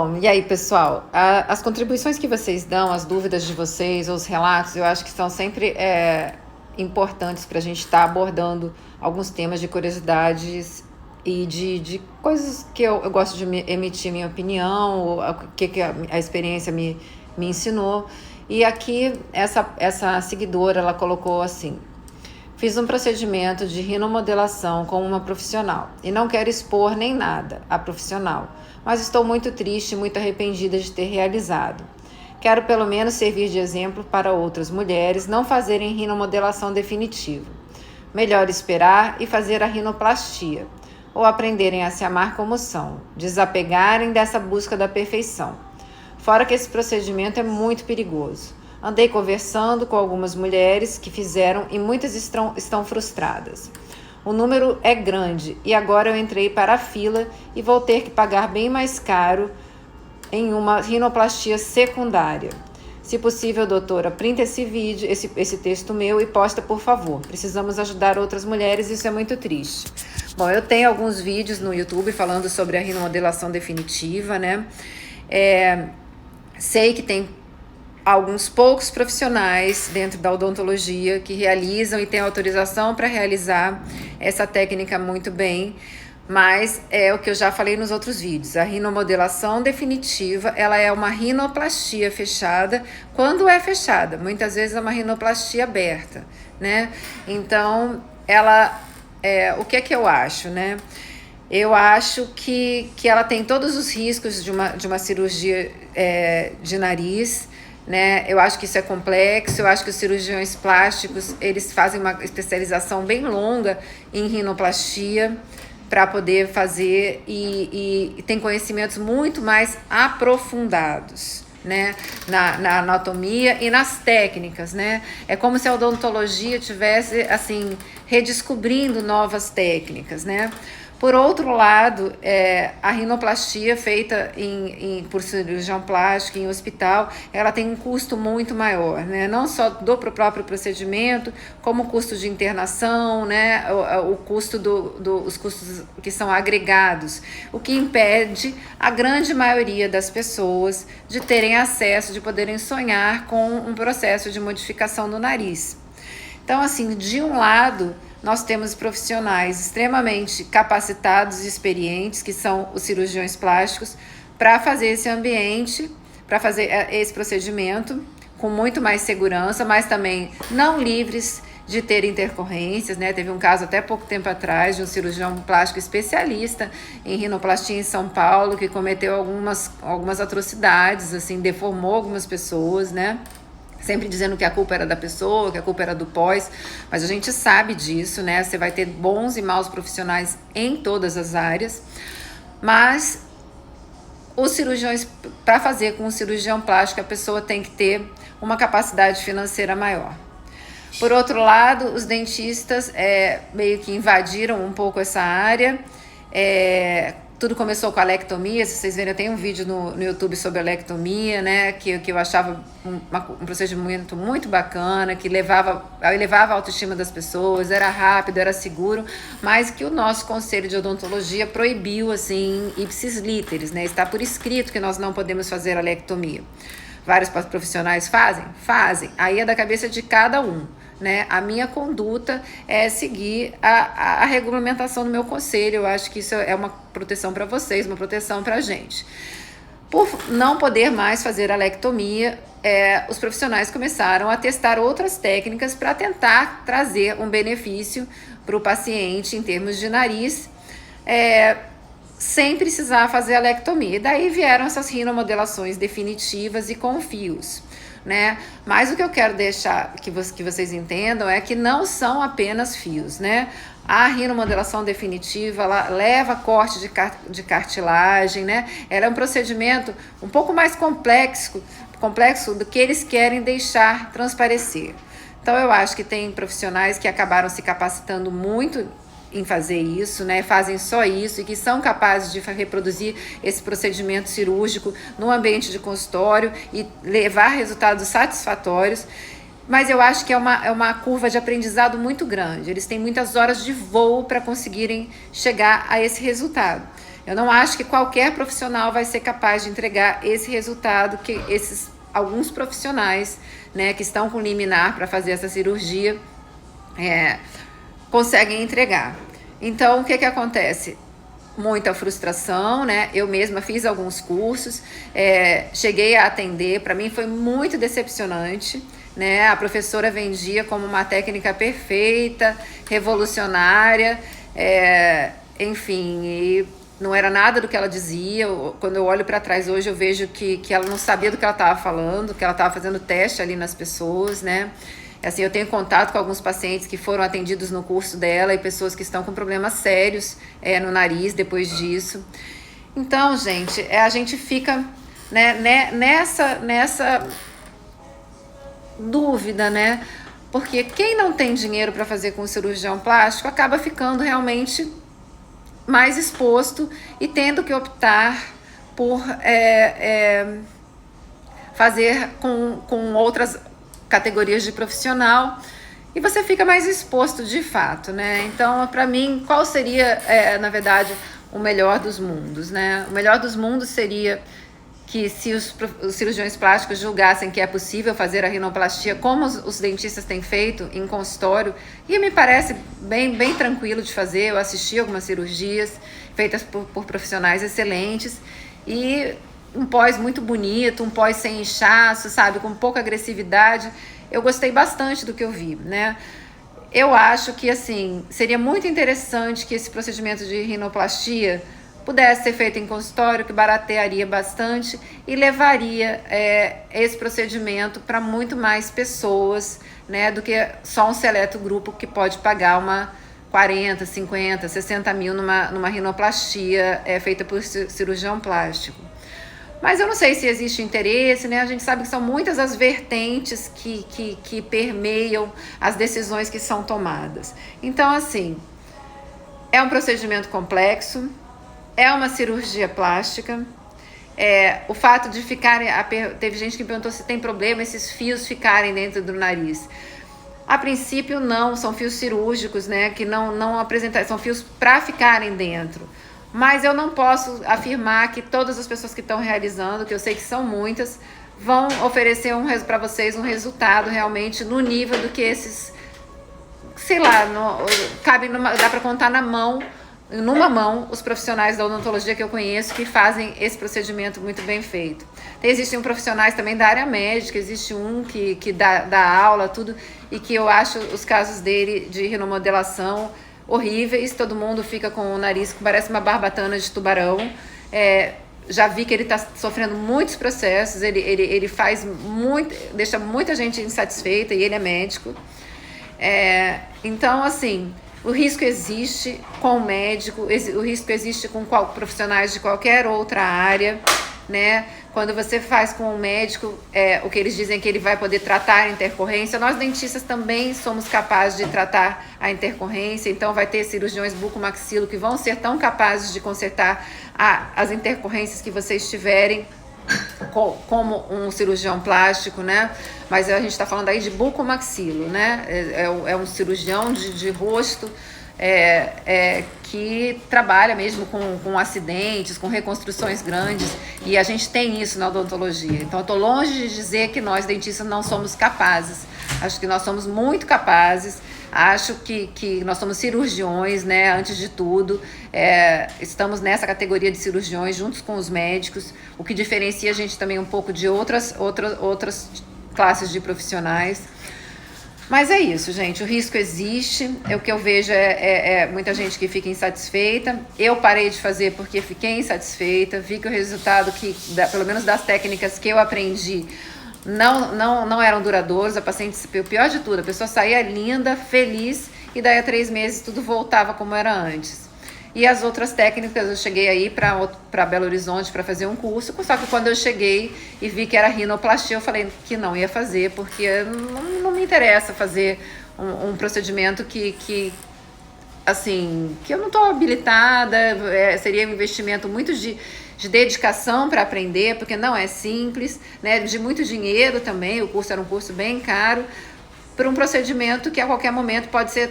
Bom, e aí, pessoal? As contribuições que vocês dão, as dúvidas de vocês, os relatos, eu acho que são sempre importantes para a gente estar abordando alguns temas de curiosidades e de coisas que eu gosto de emitir minha opinião, o que a experiência me ensinou. E aqui, essa seguidora, ela colocou assim: fiz um procedimento de rinomodelação com uma profissional e não quero expor nem nada a profissional, mas estou muito triste e muito arrependida de ter realizado. Quero pelo menos servir de exemplo para outras mulheres não fazerem rinomodelação definitiva. Melhor esperar e fazer a rinoplastia, ou aprenderem a se amar como são, desapegarem dessa busca da perfeição. Fora que esse procedimento é muito perigoso. Andei conversando com algumas mulheres que fizeram e muitas estão frustradas. O número é grande e agora eu entrei para a fila e vou ter que pagar bem mais caro em uma rinoplastia secundária. Se possível, doutora, printa esse vídeo, esse texto meu e posta, por favor. Precisamos ajudar outras mulheres, isso é muito triste. Bom, eu tenho alguns vídeos no YouTube falando sobre a rinomodelação definitiva, né? Sei que tem alguns poucos profissionais dentro da odontologia que realizam e têm autorização para realizar essa técnica muito bem, mas é o que eu já falei nos outros vídeos. A rinomodelação definitiva, ela é uma rinoplastia fechada, quando é fechada. Muitas vezes é uma rinoplastia aberta, né? Então, o que é que eu acho, né? Eu acho que ela tem todos os riscos de uma cirurgia de nariz, né? Eu acho que isso é complexo, eu acho que os cirurgiões plásticos, eles fazem uma especialização bem longa em rinoplastia para poder fazer e tem conhecimentos muito mais aprofundados, né? Na anatomia e nas técnicas, né? É como se a odontologia tivesse, assim, redescobrindo novas técnicas, né? Por outro lado, a rinoplastia feita por cirurgião plástico em hospital, ela tem um custo muito maior, né? Não só do próprio procedimento, como o custo de internação, né? O custo os custos que são agregados, o que impede a grande maioria das pessoas de terem acesso, de poderem sonhar com um processo de modificação do nariz. Então, assim, de um lado, nós temos profissionais extremamente capacitados e experientes, que são os cirurgiões plásticos, para fazer esse ambiente, para fazer esse procedimento com muito mais segurança, mas também não livres de ter intercorrências, né? Teve um caso até pouco tempo atrás de um cirurgião plástico especialista em rinoplastia em São Paulo, que cometeu algumas atrocidades, assim, deformou algumas pessoas, né? Sempre dizendo que a culpa era da pessoa, que a culpa era do pós, mas a gente sabe disso, né? Você vai ter bons e maus profissionais em todas as áreas, mas os cirurgiões, para fazer com um cirurgião plástico, a pessoa tem que ter uma capacidade financeira maior. Por outro lado, os dentistas meio que invadiram um pouco essa área. Tudo começou com a lectomia. Se vocês verem, eu tenho um vídeo no YouTube sobre a lectomia, né? Que eu achava um procedimento muito bacana, que elevava a autoestima das pessoas, era rápido, era seguro, mas que o nosso Conselho de Odontologia proibiu, assim, ipsis literis, né? Está por escrito que nós não podemos fazer a lectomia. Vários profissionais fazem? Fazem. Aí é da cabeça de cada um, né? A minha conduta é seguir a regulamentação do meu conselho. Eu acho que isso é uma proteção para vocês, uma proteção para a gente. Por não poder mais fazer a lectomia, os profissionais começaram a testar outras técnicas para tentar trazer um benefício para o paciente em termos de nariz, sem precisar fazer a lectomia. E daí vieram essas rinomodelações definitivas e com fios, né? Mas o que eu quero deixar que vocês entendam é que não são apenas fios, né? A rinomodelação definitiva, ela leva corte de cartilagem, né? Ela é um procedimento um pouco mais complexo do que eles querem deixar transparecer. Então, eu acho que tem profissionais que acabaram se capacitando muito em fazer isso, né? Fazem só isso e que são capazes de reproduzir esse procedimento cirúrgico no ambiente de consultório e levar resultados satisfatórios. Mas eu acho que é uma curva de aprendizado muito grande. Eles têm muitas horas de voo para conseguirem chegar a esse resultado. Eu não acho que qualquer profissional vai ser capaz de entregar esse resultado que alguns profissionais, né, que estão com liminar para fazer essa cirurgia, conseguem entregar. Então, o que acontece? Muita frustração, né? Eu mesma fiz alguns cursos, cheguei a atender, para mim foi muito decepcionante, né? A professora vendia como uma técnica perfeita, revolucionária, enfim, e não era nada do que ela dizia. Quando eu olho para trás hoje, eu vejo que ela não sabia do que ela estava falando, que ela estava fazendo teste ali nas pessoas, né? Assim, eu tenho contato com alguns pacientes que foram atendidos no curso dela e pessoas que estão com problemas sérios no nariz depois disso. Então, gente, a gente fica, né, nessa dúvida, né? Porque quem não tem dinheiro para fazer com o cirurgião plástico acaba ficando realmente mais exposto e tendo que optar por fazer com outras categorias de profissional, e você fica mais exposto de fato, né? Então, para mim, qual seria, na verdade, o melhor dos mundos, né? O melhor dos mundos seria que se os cirurgiões plásticos julgassem que é possível fazer a rinoplastia como os dentistas têm feito em consultório, e me parece bem tranquilo de fazer. Eu assisti algumas cirurgias feitas por profissionais excelentes, e um pós muito bonito, um pós sem inchaço, sabe, com pouca agressividade. Eu gostei bastante do que eu vi, né? Eu acho que, assim, seria muito interessante que esse procedimento de rinoplastia pudesse ser feito em consultório, que baratearia bastante e levaria esse procedimento para muito mais pessoas, né, do que só um seleto grupo que pode pagar uma 40, 50, 60 mil numa rinoplastia feita por cirurgião plástico. Mas eu não sei se existe interesse, né? A gente sabe que são muitas as vertentes que permeiam as decisões que são tomadas. Então, assim, é um procedimento complexo, é uma cirurgia plástica. O fato de ficarem... Teve gente que me perguntou se tem problema esses fios ficarem dentro do nariz. A princípio, não. São fios cirúrgicos, né? Que não apresentam... São fios para ficarem dentro. Mas eu não posso afirmar que todas as pessoas que estão realizando, que eu sei que são muitas, vão oferecer para vocês um resultado realmente no nível do que esses, sei lá, dá para contar numa mão os profissionais da odontologia que eu conheço que fazem esse procedimento muito bem feito. Existem profissionais também da área médica, existe um que dá aula, tudo, e que eu acho os casos dele de rinomodelação horríveis. Todo mundo fica com o nariz que parece uma barbatana de tubarão. Já vi que ele está sofrendo muitos processos, ele faz muito, deixa muita gente insatisfeita, e ele é médico. Então, assim, o risco existe com o médico, o risco existe com profissionais de qualquer outra área, né? Quando você faz com um médico, o que eles dizem que ele vai poder tratar a intercorrência, nós dentistas também somos capazes de tratar a intercorrência. Então vai ter cirurgiões bucomaxilo que vão ser tão capazes de consertar as intercorrências que vocês tiverem como um cirurgião plástico, né? Mas a gente está falando aí de bucomaxilo, né? É um cirurgião de rosto que trabalha mesmo com acidentes, com reconstruções grandes, e a gente tem isso na odontologia. Então eu estou longe de dizer que nós dentistas não somos capazes. Acho que nós somos muito capazes. Acho que nós somos cirurgiões, né? Antes de tudo, estamos nessa categoria de cirurgiões juntos com os médicos, o que diferencia a gente também um pouco de outras classes de profissionais. Mas é isso, gente, o risco existe. O que eu vejo muita gente que fica insatisfeita. Eu parei de fazer porque fiquei insatisfeita, vi que o resultado, pelo menos das técnicas que eu aprendi, não eram duradouros. A paciente, o pior de tudo, a pessoa saía linda, feliz, e daí a 3 meses tudo voltava como era antes. E as outras técnicas, eu cheguei aí para Belo Horizonte para fazer um curso, só que quando eu cheguei e vi que era rinoplastia, eu falei que não ia fazer, porque não me interessa fazer um procedimento que eu não estou habilitada. Seria um investimento muito de dedicação para aprender, porque não é simples, né? De muito dinheiro também. O curso era um curso bem caro, para um procedimento que a qualquer momento pode ser